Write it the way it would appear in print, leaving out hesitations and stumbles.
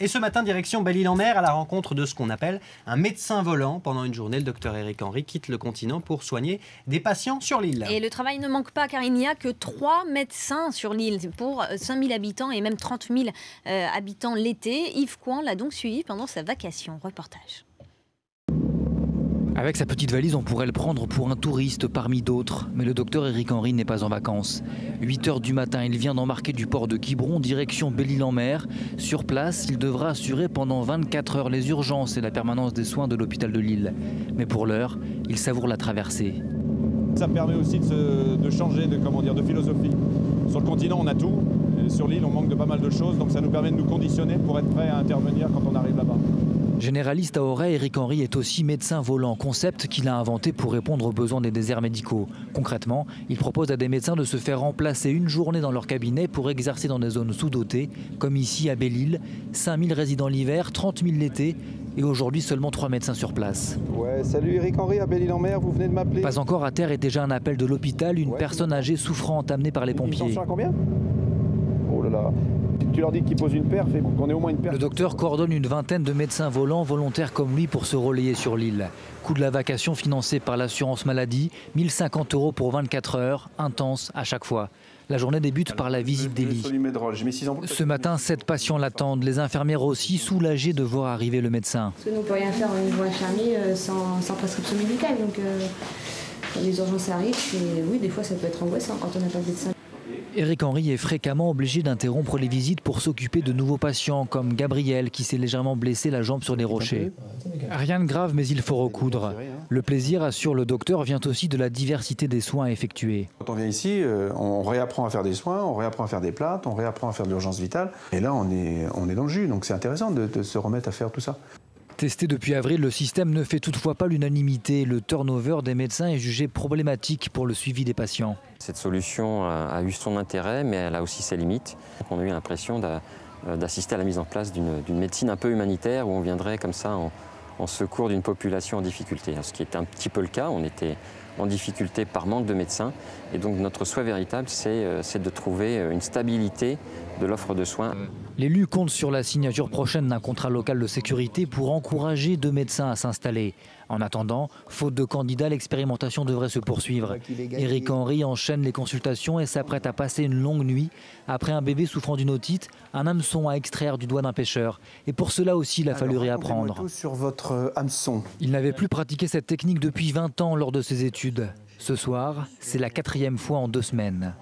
Et ce matin, direction Belle-Île-en-Mer, à la rencontre de ce qu'on appelle un médecin volant. Pendant une journée, le docteur Eric Henry quitte le continent pour soigner des patients sur l'île. Et le travail ne manque pas car il n'y a que 3 médecins sur l'île pour 5000 habitants et même 30 000 habitants l'été. Yves Coin l'a donc suivi pendant sa vacation. Reportage. Avec sa petite valise, on pourrait le prendre pour un touriste parmi d'autres. Mais le docteur Eric Henry n'est pas en vacances. 8 h du matin, il vient d'embarquer du port de Quiberon, direction Belle-Île-en-Mer. Sur place, il devra assurer pendant 24 heures les urgences et la permanence des soins de l'hôpital de Lille. Mais pour l'heure, il savoure la traversée. Ça permet aussi de changer de philosophie. Sur le continent, on a tout. Et sur l'île, on manque de pas mal de choses. Donc ça nous permet de nous conditionner pour être prêt à intervenir quand on arrive là-bas. Généraliste à Auray, Eric Henry est aussi médecin volant, concept qu'il a inventé pour répondre aux besoins des déserts médicaux. Concrètement, il propose à des médecins de se faire remplacer une journée dans leur cabinet pour exercer dans des zones sous-dotées, comme ici à Belle-Île. 5000 résidents l'hiver, 30 000 l'été et aujourd'hui seulement 3 médecins sur place. Ouais, salut Eric Henry à Belle-Île-en-Mer, vous venez de m'appeler. Pas encore à terre et déjà un appel de l'hôpital, une personne âgée souffrante amenée par les pompiers. Attention à combien ? Oh là là. Tu leur dis qu'ils posent une perf et qu'on ait au moins une perf. Le docteur coordonne une vingtaine de médecins volants volontaires comme lui pour se relayer sur l'île. Coût de la vacation financé par l'assurance maladie, 1050 € pour 24 heures, intense à chaque fois. La journée débute par la visite des lits. Ce matin, 7 patients l'attendent. Les infirmières aussi soulagées de voir arriver le médecin. Parce que nous, on ne peut rien faire au niveau infirmier sans prescription médicale. Donc, quand les urgences arrivent, oui, des fois, ça peut être angoissant quand on n'a pas de médecin. Eric Henry est fréquemment obligé d'interrompre les visites pour s'occuper de nouveaux patients, comme Gabriel, qui s'est légèrement blessé la jambe sur des rochers. Rien de grave, mais il faut recoudre. Le plaisir, assure le docteur, vient aussi de la diversité des soins effectués. Quand on vient ici, on réapprend à faire des soins, on réapprend à faire des plates, on réapprend à faire de l'urgence vitale. Et là, on est dans le jus, donc c'est intéressant de se remettre à faire tout ça. Testé depuis avril, le système ne fait toutefois pas l'unanimité. Le turnover des médecins est jugé problématique pour le suivi des patients. Cette solution a eu son intérêt, mais elle a aussi ses limites. On a eu l'impression d'assister à la mise en place d'une médecine un peu humanitaire où on viendrait comme ça en secours d'une population en difficulté. Ce qui est un petit peu le cas, on était en difficulté par manque de médecins. Et donc notre souhait véritable, c'est de trouver une stabilité de l'offre de soins. L'élu compte sur la signature prochaine d'un contrat local de sécurité pour encourager 2 médecins à s'installer. En attendant, faute de candidats, l'expérimentation devrait se poursuivre. Eric Henry enchaîne les consultations et s'apprête à passer une longue nuit. Après un bébé souffrant d'une otite, un hameçon à extraire du doigt d'un pêcheur. Et pour cela aussi, il a fallu réapprendre. Tout sur votre hameçon. Il n'avait plus pratiqué cette technique depuis 20 ans lors de ses études. Ce soir, c'est la 4e fois en 2 semaines.